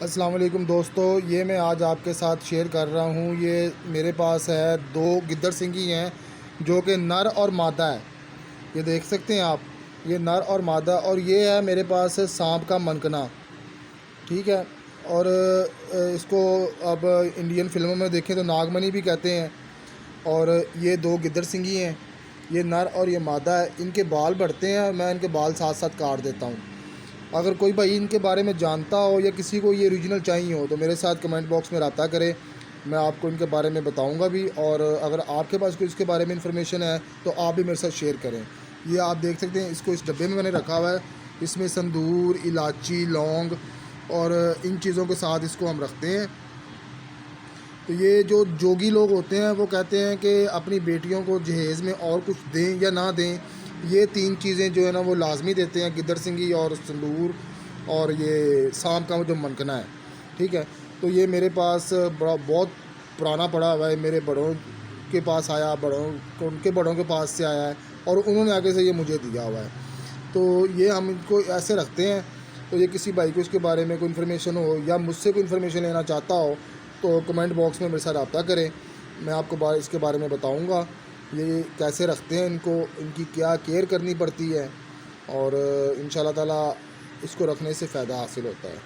अस्सलाम वालेकुम दोस्तों, ये मैं आज आपके साथ शेयर कर रहा हूँ। ये मेरे पास है दो गिद्दड़ सिंगी हैं जो कि नर और मादा है। ये देख सकते हैं आप, ये नर और मादा। और ये है मेरे पास सांप का मनकना, ठीक है। और इसको अब इंडियन फिल्मों में देखें तो नागमणि भी कहते हैं। और ये दो गिद्दड़ सिंगी हैं, ये नर और ये मादा है। इनके बाल बढ़ते हैं, मैं इनके बाल साथ साथ काट देता हूँ। अगर कोई भाई इनके बारे में जानता हो या किसी को ये ओरिजिनल चाहिए हो तो मेरे साथ कमेंट बॉक्स में रब्ता करें, मैं आपको इनके बारे में बताऊंगा भी। और अगर आपके पास कोई इसके बारे में इन्फॉर्मेशन है तो आप भी मेरे साथ शेयर करें। ये आप देख सकते हैं, इसको इस डब्बे में मैंने रखा हुआ है। इसमें संदूर, इलायची, लौंग और इन चीज़ों के साथ इसको हम रखते हैं। तो ये जो जोगी लोग होते हैं वो कहते हैं कि अपनी बेटियों को जहेज़ में और कुछ दें या ना दें, ये तीन चीज़ें जो है ना वो लाजमी देते हैं, गिद्दड़ सिंगी और संदूर और ये सांप का जो मनकना है, ठीक है। तो ये मेरे पास बहुत पुराना पड़ा हुआ है, मेरे बड़ों के पास आया, उनके बड़ों के पास से आया है और उन्होंने आगे से ये मुझे दिया हुआ है। तो ये हम इनको ऐसे रखते हैं। तो ये किसी भाई को इसके बारे में कोई इन्फॉर्मेशन हो या मुझसे कोई इन्फॉर्मेशन लेना चाहता हो तो कमेंट बॉक्स में मेरे साथ रब्ता करें, मैं आपको इसके बारे में बताऊंगा ये कैसे रखते हैं इनको, इनकी क्या केयर करनी पड़ती है और इंशाल्लाह ताला इसको रखने से फ़ायदा हासिल होता है।